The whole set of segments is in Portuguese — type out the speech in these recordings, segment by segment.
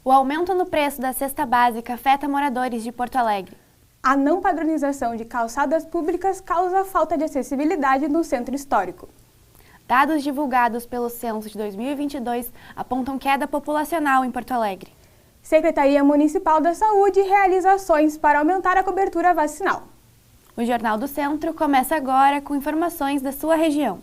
O aumento no preço da cesta básica afeta moradores de Porto Alegre. A não padronização de calçadas públicas causa falta de acessibilidade no centro histórico. Dados divulgados pelo censo de 2022 apontam queda populacional em Porto Alegre. Secretaria Municipal da Saúde realiza ações para aumentar a cobertura vacinal. O Jornal do Centro começa agora com informações da sua região.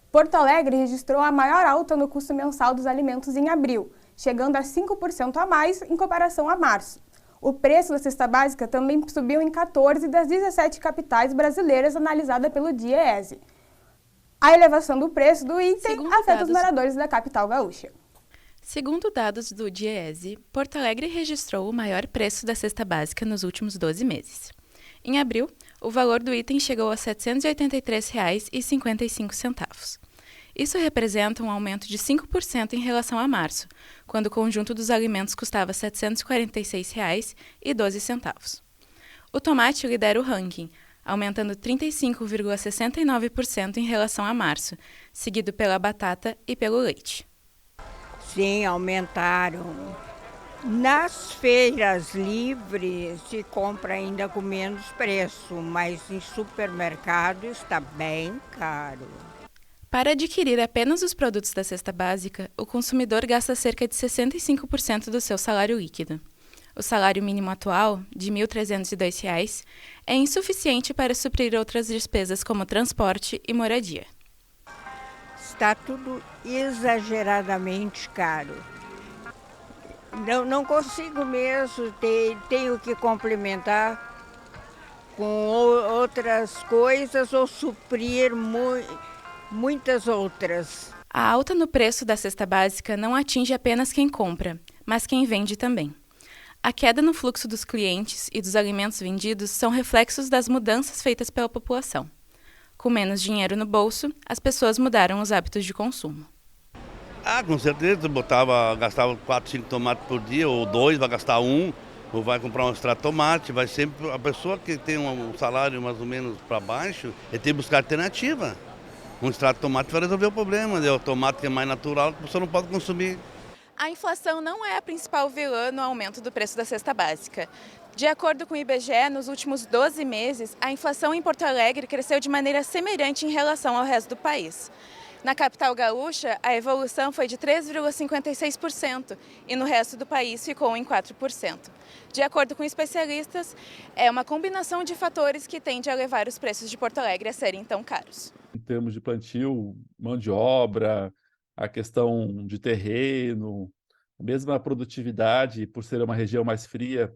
Porto Alegre registrou a maior alta no custo mensal dos alimentos em abril, chegando a 5% a mais em comparação a março. O preço da cesta básica também subiu em 14 das 17 capitais brasileiras analisadas pelo DIEESE. A elevação do preço do item afeta os moradores da capital gaúcha. Segundo dados do DIEESE, Porto Alegre registrou o maior preço da cesta básica nos últimos 12 meses. Em abril, o valor do item chegou a R$ 783,55. Isso representa um aumento de 5% em relação a março, quando o conjunto dos alimentos custava R$ 746,12. O tomate lidera o ranking, aumentando 35,69% em relação a março, seguido pela batata e pelo leite. Sim, aumentaram. Nas feiras livres se compra ainda com menos preço, mas em supermercado está bem caro. Para adquirir apenas os produtos da cesta básica, o consumidor gasta cerca de 65% do seu salário líquido. O salário mínimo atual, de R$ 1.302, é insuficiente para suprir outras despesas como transporte e moradia. Está tudo exageradamente caro. Não consigo mesmo, tenho que complementar com outras coisas ou suprir muitas outras. A alta no preço da cesta básica não atinge apenas quem compra, mas quem vende também. A queda no fluxo dos clientes e dos alimentos vendidos são reflexos das mudanças feitas pela população. Com menos dinheiro no bolso, as pessoas mudaram os hábitos de consumo. Com certeza, gastava 4, 5 tomates por dia, ou 2, vai gastar 1, ou vai comprar um extrato de tomate, vai sempre, a pessoa que tem um salário mais ou menos para baixo, tem que buscar alternativa. Um extrato de tomate vai resolver o problema, o tomate que é mais natural, que a pessoa não pode consumir. A inflação não é a principal vilã no aumento do preço da cesta básica. De acordo com o IBGE, nos últimos 12 meses, a inflação em Porto Alegre cresceu de maneira semelhante em relação ao resto do país. Na capital gaúcha, a evolução foi de 3,56% e no resto do país ficou em 4%. De acordo com especialistas, é uma combinação de fatores que tende a levar os preços de Porto Alegre a serem tão caros. Em termos de plantio, mão de obra, a questão de terreno, mesmo a produtividade, por ser uma região mais fria,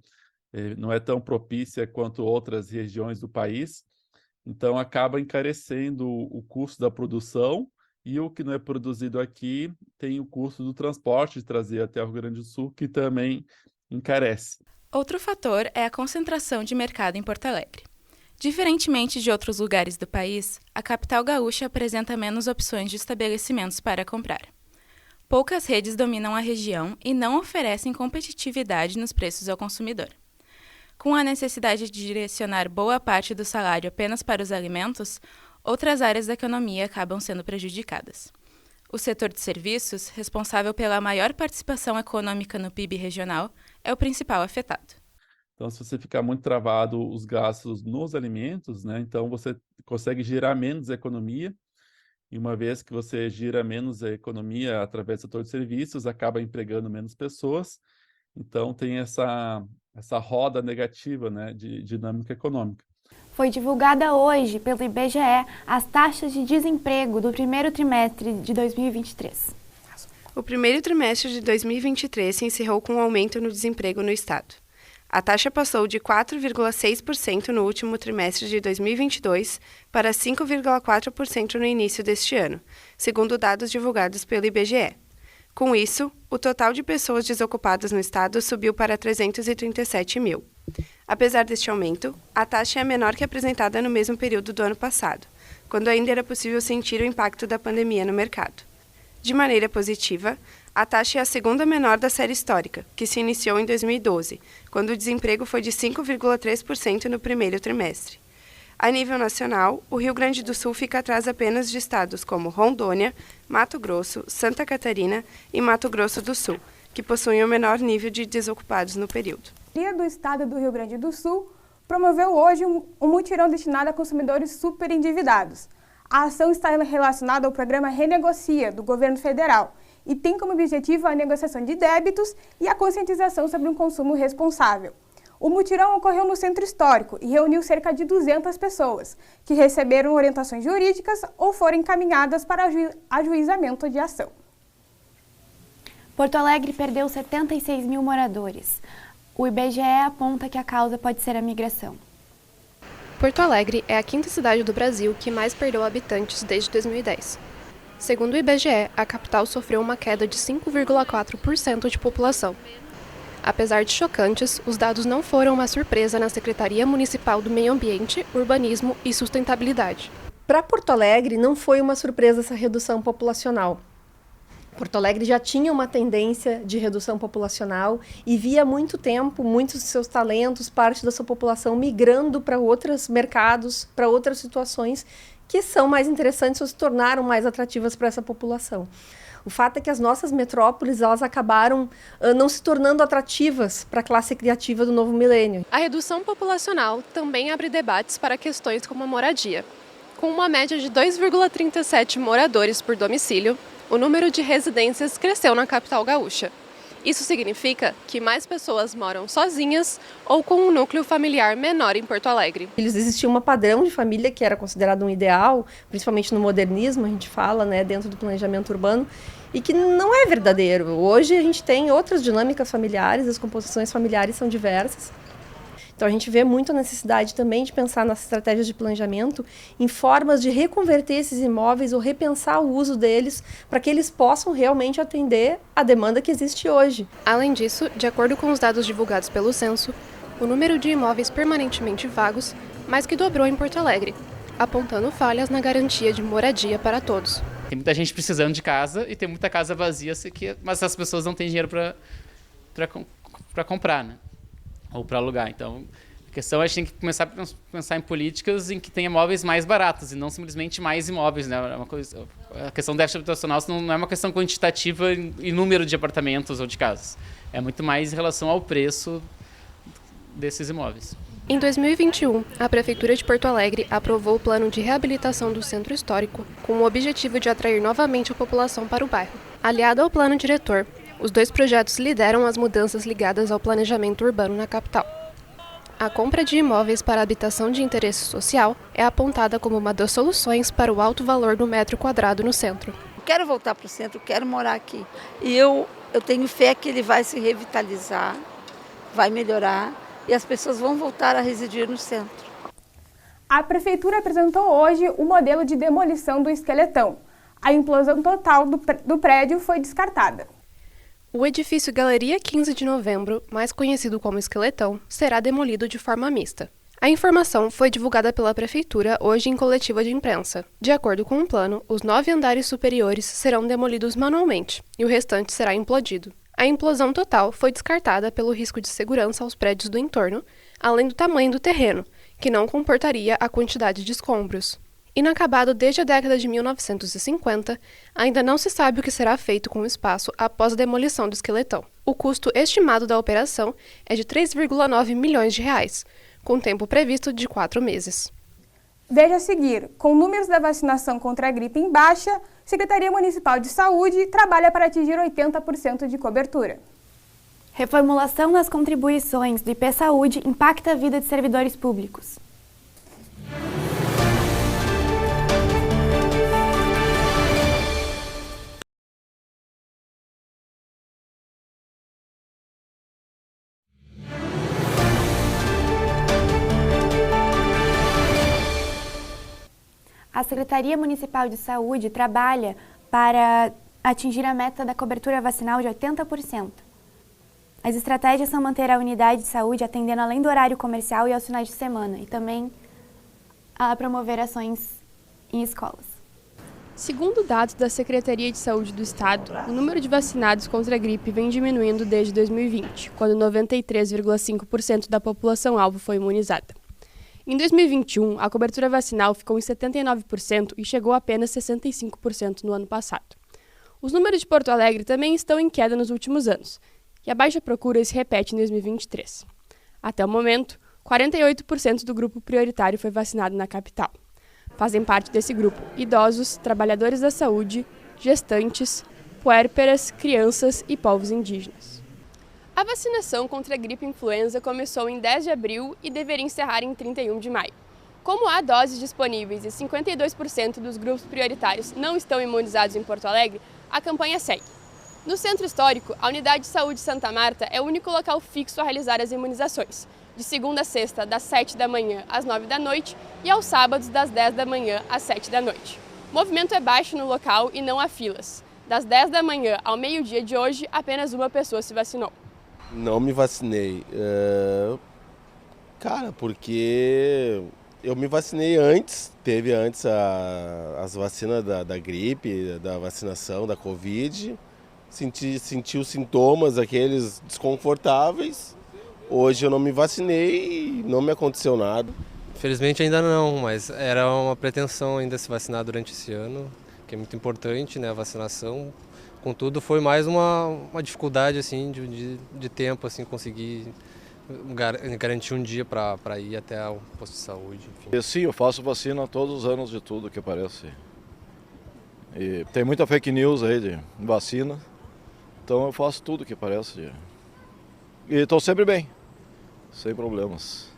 não é tão propícia quanto outras regiões do país, então acaba encarecendo o custo da produção. E o que não é produzido aqui tem o custo do transporte de trazer até o Rio Grande do Sul, que também encarece. Outro fator é a concentração de mercado em Porto Alegre. Diferentemente de outros lugares do país, a capital gaúcha apresenta menos opções de estabelecimentos para comprar. Poucas redes dominam a região e não oferecem competitividade nos preços ao consumidor. Com a necessidade de direcionar boa parte do salário apenas para os alimentos, outras áreas da economia acabam sendo prejudicadas. O setor de serviços, responsável pela maior participação econômica no PIB regional, é o principal afetado. Então, se você ficar muito travado os gastos nos alimentos, né, então você consegue gerar menos economia, e uma vez que você gira menos a economia através do setor de serviços, acaba empregando menos pessoas, então tem essa roda negativa, né, de dinâmica econômica. Foi divulgada hoje pelo IBGE as taxas de desemprego do primeiro trimestre de 2023. O primeiro trimestre de 2023 se encerrou com um aumento no desemprego no estado. A taxa passou de 4,6% no último trimestre de 2022 para 5,4% no início deste ano, segundo dados divulgados pelo IBGE. Com isso, o total de pessoas desocupadas no estado subiu para 337 mil. Apesar deste aumento, a taxa é menor que a apresentada no mesmo período do ano passado, quando ainda era possível sentir o impacto da pandemia no mercado. De maneira positiva, a taxa é a segunda menor da série histórica, que se iniciou em 2012, quando o desemprego foi de 5,3% no primeiro trimestre. A nível nacional, o Rio Grande do Sul fica atrás apenas de estados como Rondônia, Mato Grosso, Santa Catarina e Mato Grosso do Sul, que possuem o menor nível de desocupados no período. A Secretaria do Estado do Rio Grande do Sul promoveu hoje um mutirão destinado a consumidores superendividados. A ação está relacionada ao programa Renegocia, do governo federal, e tem como objetivo a negociação de débitos e a conscientização sobre um consumo responsável. O mutirão ocorreu no Centro Histórico e reuniu cerca de 200 pessoas, que receberam orientações jurídicas ou foram encaminhadas para ajuizamento de ação. Porto Alegre perdeu 76 mil moradores. O IBGE aponta que a causa pode ser a migração. Porto Alegre é a quinta cidade do Brasil que mais perdeu habitantes desde 2010. Segundo o IBGE, a capital sofreu uma queda de 5,4% de população. Apesar de chocantes, os dados não foram uma surpresa na Secretaria Municipal do Meio Ambiente, Urbanismo e Sustentabilidade. Para Porto Alegre, não foi uma surpresa essa redução populacional. Porto Alegre já tinha uma tendência de redução populacional e via há muito tempo muitos de seus talentos, parte da sua população migrando para outros mercados, para outras situações que são mais interessantes ou se tornaram mais atrativas para essa população. O fato é que as nossas metrópoles elas acabaram não se tornando atrativas para a classe criativa do novo milênio. A redução populacional também abre debates para questões como a moradia. Com uma média de 2,37 moradores por domicílio, o número de residências cresceu na capital gaúcha. Isso significa que mais pessoas moram sozinhas ou com um núcleo familiar menor em Porto Alegre. Existia um padrão de família que era considerado um ideal, principalmente no modernismo, a gente fala, né, dentro do planejamento urbano, e que não é verdadeiro. Hoje a gente tem outras dinâmicas familiares, as composições familiares são diversas. Então a gente vê muito a necessidade também de pensar nas estratégias de planejamento em formas de reconverter esses imóveis ou repensar o uso deles para que eles possam realmente atender à demanda que existe hoje. Além disso, de acordo com os dados divulgados pelo censo, o número de imóveis permanentemente vagos mais que dobrou em Porto Alegre, apontando falhas na garantia de moradia para todos. Tem muita gente precisando de casa e tem muita casa vazia, mas as pessoas não têm dinheiro para comprar, né? Ou para alugar. Então, a questão é que a gente tem que começar a pensar em políticas em que tenha imóveis mais baratos e não simplesmente mais imóveis, né? A questão do déficit habitacional não é uma questão quantitativa em número de apartamentos ou de casas. É muito mais em relação ao preço desses imóveis. Em 2021, a Prefeitura de Porto Alegre aprovou o plano de reabilitação do Centro Histórico com o objetivo de atrair novamente a população para o bairro. Aliado ao plano diretor, os dois projetos lideram as mudanças ligadas ao planejamento urbano na capital. A compra de imóveis para habitação de interesse social é apontada como uma das soluções para o alto valor do metro quadrado no centro. Quero voltar para o centro, quero morar aqui. E eu tenho fé que ele vai se revitalizar, vai melhorar e as pessoas vão voltar a residir no centro. A Prefeitura apresentou hoje o modelo de demolição do esqueletão. A implosão total do prédio foi descartada. O edifício Galeria 15 de Novembro, mais conhecido como Esqueletão, será demolido de forma mista. A informação foi divulgada pela Prefeitura hoje em coletiva de imprensa. De acordo com o plano, os 9 andares superiores serão demolidos manualmente e o restante será implodido. A implosão total foi descartada pelo risco de segurança aos prédios do entorno, além do tamanho do terreno, que não comportaria a quantidade de escombros. Inacabado desde a década de 1950, ainda não se sabe o que será feito com o espaço após a demolição do esqueletão. O custo estimado da operação é de 3,9 milhões de reais, com tempo previsto de 4 meses. Veja a seguir, com números da vacinação contra a gripe em baixa, a Secretaria Municipal de Saúde trabalha para atingir 80% de cobertura. Reformulação nas contribuições do IP Saúde impacta a vida de servidores públicos. A Secretaria Municipal de Saúde trabalha para atingir a meta da cobertura vacinal de 80%. As estratégias são manter a unidade de saúde atendendo além do horário comercial e aos finais de semana, e também a promover ações em escolas. Segundo dados da Secretaria de Saúde do Estado, o número de vacinados contra a gripe vem diminuindo desde 2020, quando 93,5% da população-alvo foi imunizada. Em 2021, a cobertura vacinal ficou em 79% e chegou a apenas 65% no ano passado. Os números de Porto Alegre também estão em queda nos últimos anos, e a baixa procura se repete em 2023. Até o momento, 48% do grupo prioritário foi vacinado na capital. Fazem parte desse grupo idosos, trabalhadores da saúde, gestantes, puérperas, crianças e povos indígenas. A vacinação contra a gripe influenza começou em 10 de abril e deveria encerrar em 31 de maio. Como há doses disponíveis e 52% dos grupos prioritários não estão imunizados em Porto Alegre, a campanha segue. No Centro Histórico, a Unidade de Saúde Santa Marta é o único local fixo a realizar as imunizações, de segunda a sexta, das 7 da manhã às 9 da noite e aos sábados, das 10 da manhã às 7 da noite. O movimento é baixo no local e não há filas. Das 10 da manhã ao meio-dia de hoje, apenas uma pessoa se vacinou. Não me vacinei, porque eu me vacinei antes, teve antes as vacinas da gripe, da vacinação, da Covid, senti os sintomas, aqueles desconfortáveis. Hoje eu não me vacinei e não me aconteceu nada. Infelizmente ainda não, mas era uma pretensão ainda se vacinar durante esse ano, que é muito importante, né, a vacinação. Contudo, foi mais uma dificuldade assim, de tempo, assim, conseguir garantir um dia para ir até o posto de saúde. Enfim. Sim, eu faço vacina todos os anos de tudo que parece. E tem muita fake news aí de vacina, então eu faço tudo que parece. E estou sempre bem, sem problemas.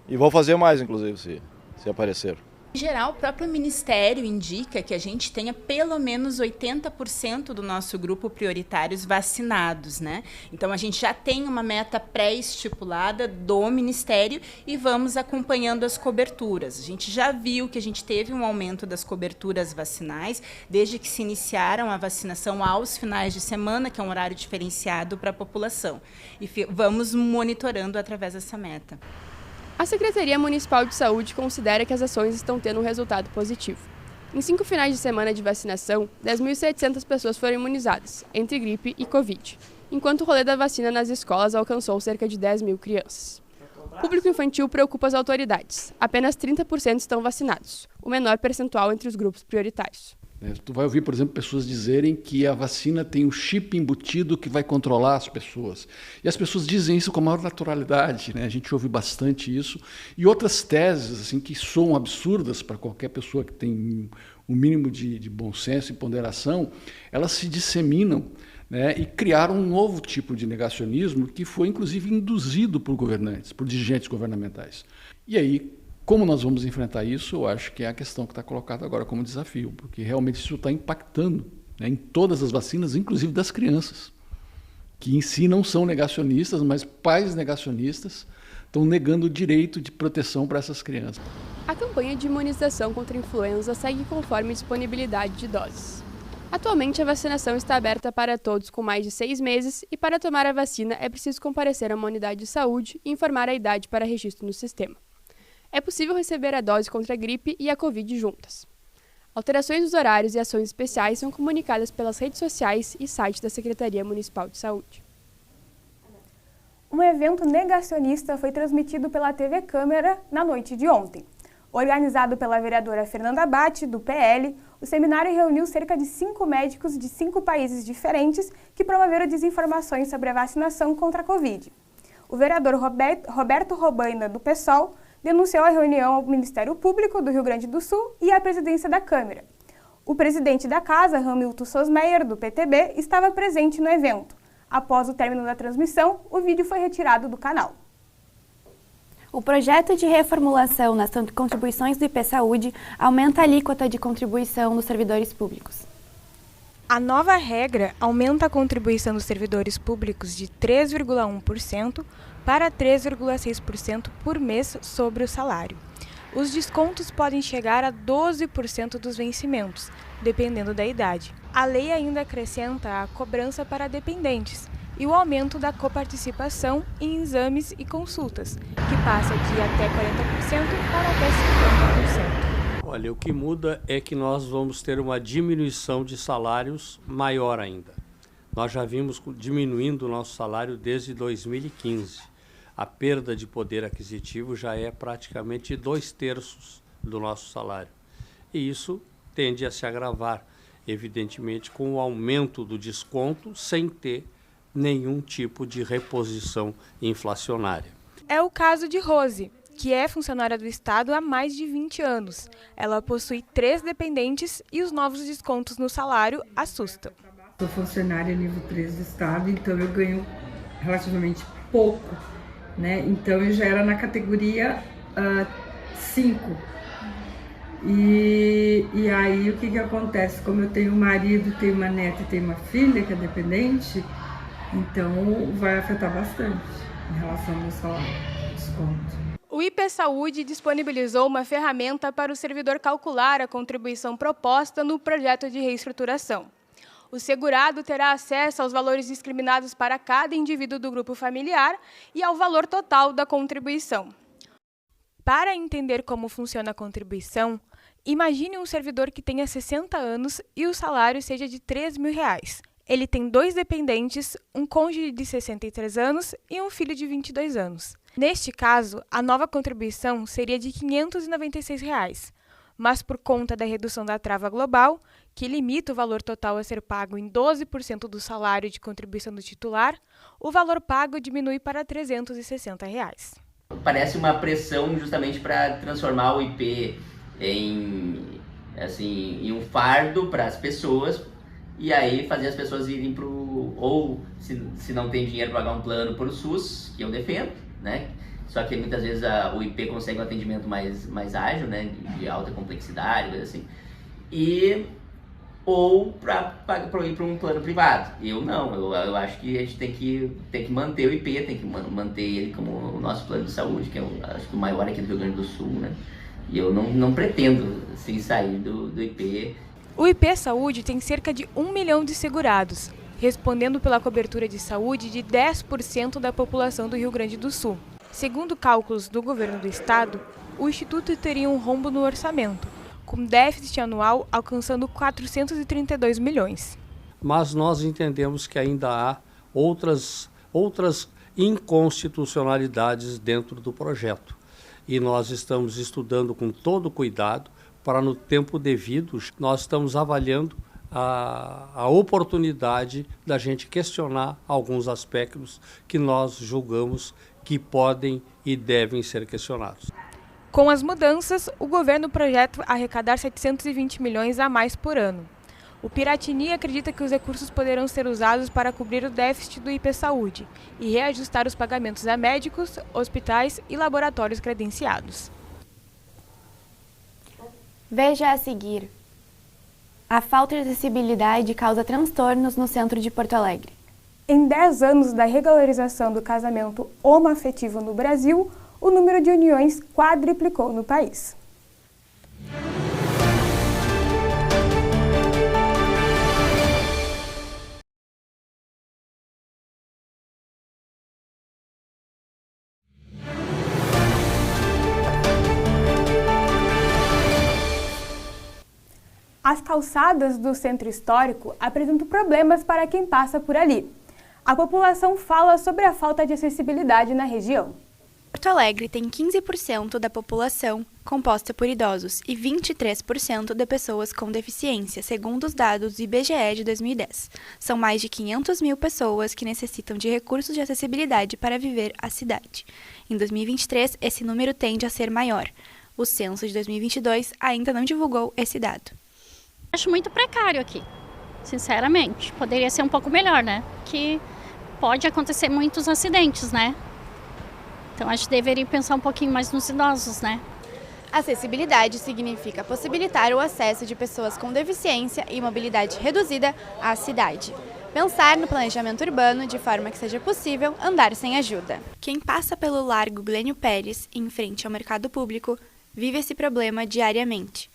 E vou fazer mais, inclusive, se aparecer. Em geral, o próprio Ministério indica que a gente tenha pelo menos 80% do nosso grupo prioritários vacinados, né? Então, a gente já tem uma meta pré-estipulada do Ministério e vamos acompanhando as coberturas. A gente já viu que a gente teve um aumento das coberturas vacinais desde que se iniciaram a vacinação aos finais de semana, que é um horário diferenciado para a população. E vamos monitorando através dessa meta. A Secretaria Municipal de Saúde considera que as ações estão tendo um resultado positivo. Em 5 finais de semana de vacinação, 10.700 pessoas foram imunizadas, entre gripe e Covid, enquanto o rolê da vacina nas escolas alcançou cerca de 10.000 crianças. O público infantil preocupa as autoridades. Apenas 30% estão vacinados, o menor percentual entre os grupos prioritários. Tu vai ouvir, por exemplo, pessoas dizerem que a vacina tem um chip embutido que vai controlar as pessoas. E as pessoas dizem isso com a maior naturalidade, né? A gente ouve bastante isso. E outras teses assim, que soam absurdas para qualquer pessoa que tem um mínimo de bom senso e ponderação, elas se disseminam, né? E criaram um novo tipo de negacionismo que foi, inclusive, induzido por governantes, por dirigentes governamentais. E aí, como nós vamos enfrentar isso, eu acho que é a questão que está colocada agora como desafio, porque realmente isso está impactando, né, em todas as vacinas, inclusive das crianças, que em si não são negacionistas, mas pais negacionistas estão negando o direito de proteção para essas crianças. A campanha de imunização contra a influenza segue conforme disponibilidade de doses. Atualmente, a vacinação está aberta para todos com mais de 6 meses e para tomar a vacina é preciso comparecer a uma unidade de saúde e informar a idade para registro no sistema. É possível receber a dose contra a gripe e a Covid juntas. Alterações dos horários e ações especiais são comunicadas pelas redes sociais e site da Secretaria Municipal de Saúde. Um evento negacionista foi transmitido pela TV Câmara na noite de ontem. Organizado pela vereadora Fernanda Batti, do PL, o seminário reuniu cerca de 5 médicos de 5 países diferentes que promoveram desinformações sobre a vacinação contra a Covid. O vereador Roberto Robaina, do PSOL, denunciou a reunião ao Ministério Público do Rio Grande do Sul e à presidência da Câmara. O presidente da casa, Ramilton Sosmeyer, do PTB, estava presente no evento. Após o término da transmissão, o vídeo foi retirado do canal. O projeto de reformulação nas contribuições do IP-Saúde aumenta a alíquota de contribuição dos servidores públicos. A nova regra aumenta a contribuição dos servidores públicos de 3,1% para 3,6% por mês sobre o salário. Os descontos podem chegar a 12% dos vencimentos, dependendo da idade. A lei ainda acrescenta a cobrança para dependentes e o aumento da coparticipação em exames e consultas, que passa de até 40% para até 50%. Olha, o que muda é que nós vamos ter uma diminuição de salários maior ainda. Nós já vimos diminuindo o nosso salário desde 2015. A perda de poder aquisitivo já é praticamente 2/3 do nosso salário. E isso tende a se agravar, evidentemente, com o aumento do desconto sem ter nenhum tipo de reposição inflacionária. É o caso de Rose, que é funcionária do Estado há mais de 20 anos. Ela possui 3 dependentes e os novos descontos no salário assustam. Sou funcionária nível 3 do Estado, então eu ganho relativamente pouco, né? Então eu já era na categoria 5. E aí o que acontece? Como eu tenho um marido, tenho uma neta e tenho uma filha que é dependente, então vai afetar bastante em relação ao meu salário, desconto. O IP Saúde disponibilizou uma ferramenta para o servidor calcular a contribuição proposta no projeto de reestruturação. O segurado terá acesso aos valores discriminados para cada indivíduo do grupo familiar e ao valor total da contribuição. Para entender como funciona a contribuição, imagine um servidor que tenha 60 anos e o salário seja de R$ 3.000. Ele tem 2 dependentes, um cônjuge de 63 anos e um filho de 22 anos. Neste caso, a nova contribuição seria de R$ 596, mas por conta da redução da trava global, que limita o valor total a ser pago em 12% do salário de contribuição do titular, o valor pago diminui para R$ 360. Parece uma pressão justamente para transformar o IP em um fardo para as pessoas, e aí fazer as pessoas irem para ou se não tem dinheiro para pagar um plano, para o SUS, que eu defendo, né? Só que muitas vezes o IP consegue um atendimento mais ágil, né? De alta complexidade, coisa assim. Ou para ir para um plano privado. Eu não, eu acho que a gente tem que manter o IP, tem que manter ele como o nosso plano de saúde, que é acho que o maior aqui do Rio Grande do Sul, né? E eu não pretendo assim, sair do IP. O IP Saúde tem cerca de 1 milhão de segurados, respondendo pela cobertura de saúde de 10% da população do Rio Grande do Sul. Segundo cálculos do governo do estado, o Instituto teria um rombo no orçamento, com déficit anual alcançando 432 milhões. Mas nós entendemos que ainda há outras inconstitucionalidades dentro do projeto. E nós estamos estudando com todo cuidado para, no tempo devido, nós estamos avaliando a oportunidade da gente questionar alguns aspectos que nós julgamos que podem e devem ser questionados. Com as mudanças, o governo projeta arrecadar 720 milhões a mais por ano. O Piratini acredita que os recursos poderão ser usados para cobrir o déficit do IP Saúde e reajustar os pagamentos a médicos, hospitais e laboratórios credenciados. Veja a seguir. A falta de acessibilidade causa transtornos no centro de Porto Alegre. Em 10 anos da regularização do casamento homoafetivo no Brasil, o número de uniões quadriplicou no país. As calçadas do centro histórico apresentam problemas para quem passa por ali. A população fala sobre a falta de acessibilidade na região. Porto Alegre tem 15% da população composta por idosos e 23% de pessoas com deficiência, segundo os dados do IBGE de 2010. São mais de 500 mil pessoas que necessitam de recursos de acessibilidade para viver a cidade. Em 2023, esse número tende a ser maior. O censo de 2022 ainda não divulgou esse dado. Acho muito precário aqui, sinceramente. Poderia ser um pouco melhor, né? Que pode acontecer muitos acidentes, né? Então acho que deveria pensar um pouquinho mais nos idosos, né? Acessibilidade significa possibilitar o acesso de pessoas com deficiência e mobilidade reduzida à cidade. Pensar no planejamento urbano de forma que seja possível andar sem ajuda. Quem passa pelo Largo Glênio Pérez, em frente ao mercado público, vive esse problema diariamente.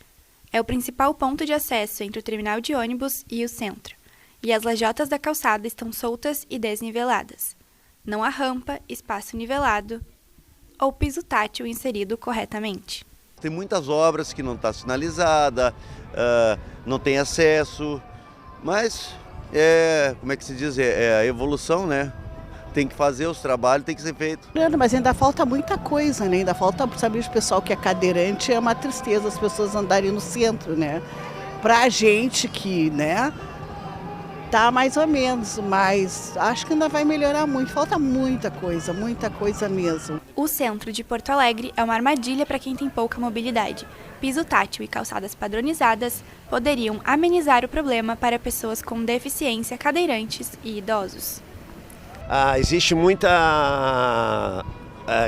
É o principal ponto de acesso entre o terminal de ônibus e o centro, e as lajotas da calçada estão soltas e desniveladas. Não há rampa, espaço nivelado ou piso tátil inserido corretamente. Tem muitas obras que não está sinalizada, não tem acesso, mas como é que se diz? É a evolução, né? Tem que fazer os trabalhos, tem que ser feito. Mas ainda falta muita coisa, né? Ainda falta, sabe, o pessoal que é cadeirante, é uma tristeza as pessoas andarem no centro, né? Pra gente que, né, tá mais ou menos, mas acho que ainda vai melhorar muito. Falta muita coisa mesmo. O centro de Porto Alegre é uma armadilha para quem tem pouca mobilidade. Piso tátil e calçadas padronizadas poderiam amenizar o problema para pessoas com deficiência, cadeirantes e idosos. Existe muita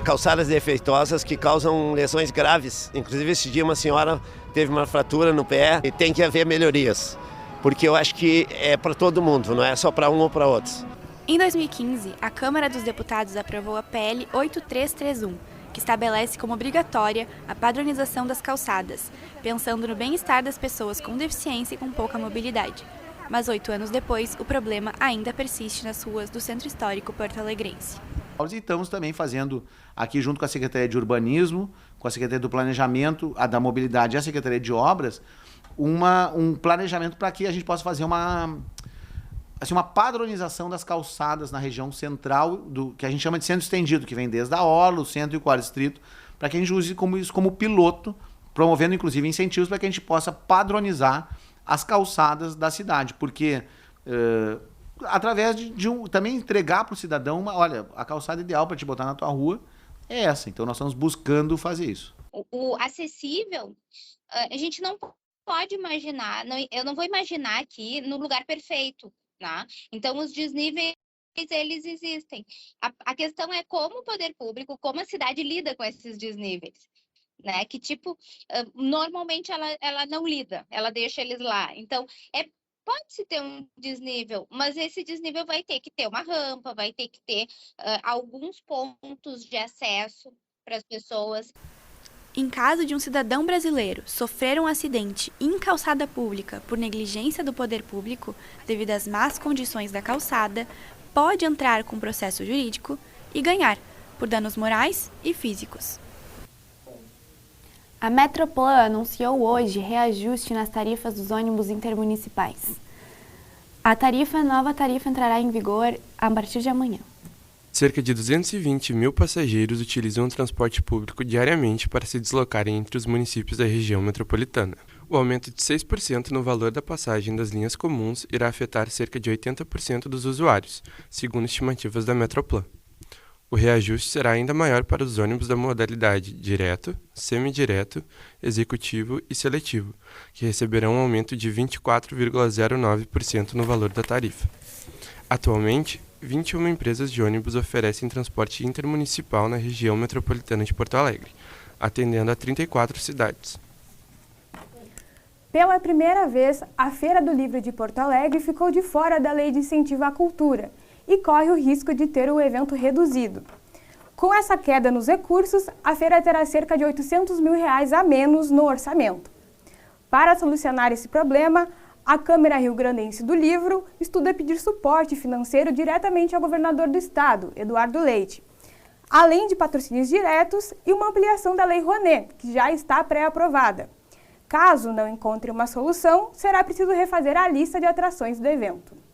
calçadas defeituosas que causam lesões graves. Inclusive, esse dia uma senhora teve uma fratura no pé e tem que haver melhorias. Porque eu acho que é para todo mundo, não é só para um ou para outros. Em 2015, a Câmara dos Deputados aprovou a PL 8331, que estabelece como obrigatória a padronização das calçadas, pensando no bem-estar das pessoas com deficiência e com pouca mobilidade. Mas 8 anos depois, o problema ainda persiste nas ruas do Centro Histórico porto-alegrense. Nós estamos também fazendo, aqui junto com a Secretaria de Urbanismo, com a Secretaria do Planejamento, a da Mobilidade e a Secretaria de Obras, um planejamento para que a gente possa fazer uma padronização das calçadas na região central, que a gente chama de centro estendido, que vem desde a Orla, o centro e o quarto distrito, para que a gente use isso como piloto, promovendo inclusive incentivos para que a gente possa padronizar as calçadas da cidade, porque através também entregar para o cidadão olha, a calçada ideal para te botar na tua rua é essa. Então nós estamos buscando fazer isso. O acessível, a gente não pode imaginar, eu não vou imaginar aqui no lugar perfeito, tá? Então os desníveis eles existem. A questão é como o poder público, como a cidade lida com esses desníveis. Né? Que tipo, normalmente ela não lida, ela deixa eles lá. Então, pode-se ter um desnível, mas esse desnível vai ter que ter uma rampa, vai ter que ter alguns pontos de acesso para as pessoas. Em caso de um cidadão brasileiro sofrer um acidente em calçada pública por negligência do poder público, devido às más condições da calçada, pode entrar com processo jurídico e ganhar por danos morais e físicos. A Metroplan anunciou hoje reajuste nas tarifas dos ônibus intermunicipais. A nova tarifa entrará em vigor a partir de amanhã. Cerca de 220 mil passageiros utilizam o transporte público diariamente para se deslocarem entre os municípios da região metropolitana. O aumento de 6% no valor da passagem das linhas comuns irá afetar cerca de 80% dos usuários, segundo estimativas da Metroplan. O reajuste será ainda maior para os ônibus da modalidade direto, semidireto, executivo e seletivo, que receberão um aumento de 24,09% no valor da tarifa. Atualmente, 21 empresas de ônibus oferecem transporte intermunicipal na região metropolitana de Porto Alegre, atendendo a 34 cidades. Pela primeira vez, a Feira do Livro de Porto Alegre ficou de fora da Lei de Incentivo à Cultura e corre o risco de ter o evento reduzido. Com essa queda nos recursos, a feira terá cerca de R$800 mil a menos no orçamento. Para solucionar esse problema, a Câmara Rio-Grandense do Livro estuda pedir suporte financeiro diretamente ao governador do estado, Eduardo Leite, além de patrocínios diretos e uma ampliação da Lei Rouanet, que já está pré-aprovada. Caso não encontre uma solução, será preciso refazer a lista de atrações do evento.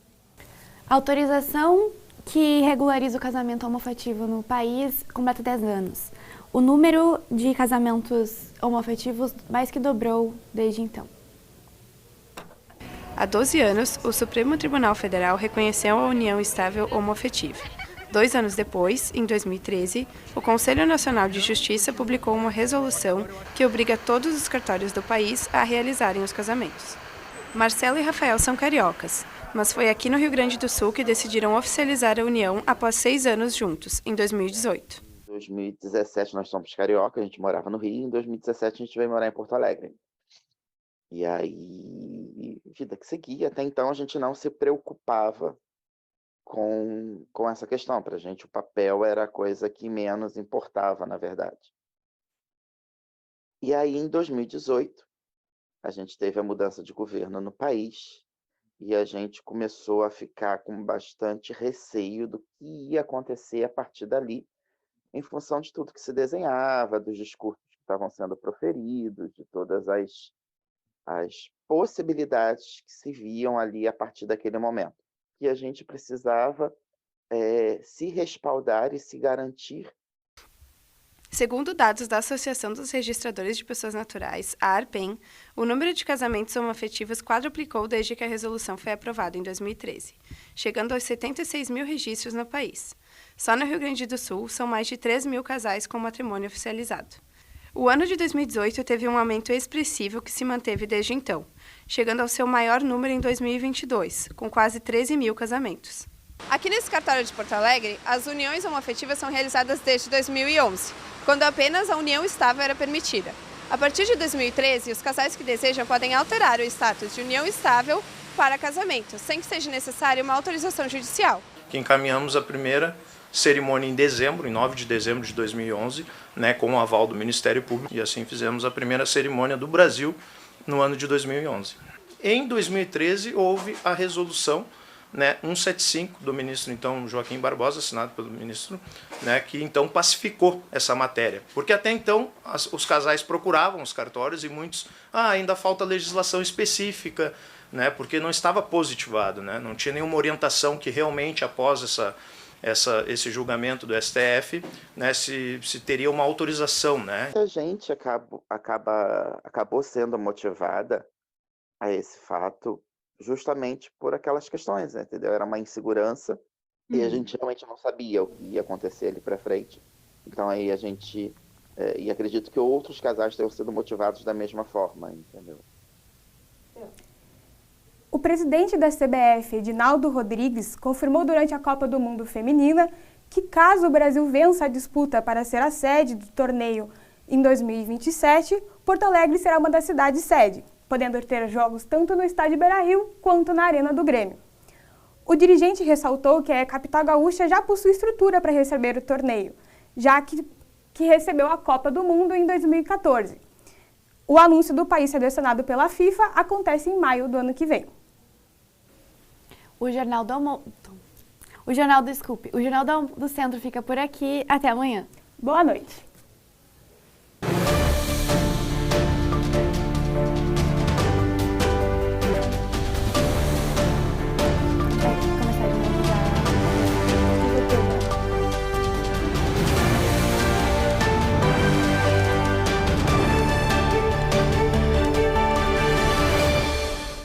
A autorização que regulariza o casamento homoafetivo no país completa 10 anos. O número de casamentos homoafetivos mais que dobrou desde então. Há 12 anos, o Supremo Tribunal Federal reconheceu a união estável homoafetiva. 2 anos depois, em 2013, o Conselho Nacional de Justiça publicou uma resolução que obriga todos os cartórios do país a realizarem os casamentos. Marcelo e Rafael são cariocas, mas foi aqui no Rio Grande do Sul que decidiram oficializar a união após 6 anos juntos, em 2018. Em 2017 nós somos carioca, a gente morava no Rio, e em 2017 a gente veio morar em Porto Alegre. E aí, vida que seguia. Até então a gente não se preocupava com essa questão. Para a gente o papel era a coisa que menos importava, na verdade. E aí em 2018 a gente teve a mudança de governo no país e a gente começou a ficar com bastante receio do que ia acontecer a partir dali, em função de tudo que se desenhava, dos discursos que estavam sendo proferidos, de todas as possibilidades que se viam ali a partir daquele momento. E a gente precisava se respaldar e se garantir. Segundo dados da Associação dos Registradores de Pessoas Naturais, a ARPEN, o número de casamentos homoafetivos quadruplicou desde que a resolução foi aprovada em 2013, chegando aos 76 mil registros no país. Só no Rio Grande do Sul, são mais de 3 mil casais com matrimônio oficializado. O ano de 2018 teve um aumento expressivo que se manteve desde então, chegando ao seu maior número em 2022, com quase 13 mil casamentos. Aqui nesse cartório de Porto Alegre, as uniões homoafetivas são realizadas desde 2011, quando apenas a união estável era permitida. A partir de 2013, os casais que desejam podem alterar o status de união estável para casamento, sem que seja necessária uma autorização judicial. Que encaminhamos a primeira cerimônia em dezembro, em 9 de dezembro de 2011, com o aval do Ministério Público, e assim fizemos a primeira cerimônia do Brasil no ano de 2011. Em 2013, houve a resolução 175 do ministro então Joaquim Barbosa, assinado pelo ministro, que então pacificou essa matéria. Porque até então os casais procuravam os cartórios e muitos, ainda falta legislação específica, porque não estava positivado, não tinha nenhuma orientação que realmente após esse julgamento do STF, se teria uma autorização. Muita gente acabou sendo motivada a esse fato justamente por aquelas questões, entendeu? Era uma insegurança e a gente realmente não sabia o que ia acontecer ali para frente. Então aí a gente, e acredito que outros casais tenham sido motivados da mesma forma, entendeu? O presidente da CBF, Edinaldo Rodrigues, confirmou durante a Copa do Mundo Feminina que caso o Brasil vença a disputa para ser a sede do torneio em 2027, Porto Alegre será uma das cidades sede, podendo ter jogos tanto no estádio Beira-Rio quanto na Arena do Grêmio. O dirigente ressaltou que a capital gaúcha já possui estrutura para receber o torneio, já que recebeu a Copa do Mundo em 2014. O anúncio do país selecionado pela FIFA acontece em maio do ano que vem. O Jornal do Centro fica por aqui. Até amanhã. Boa noite.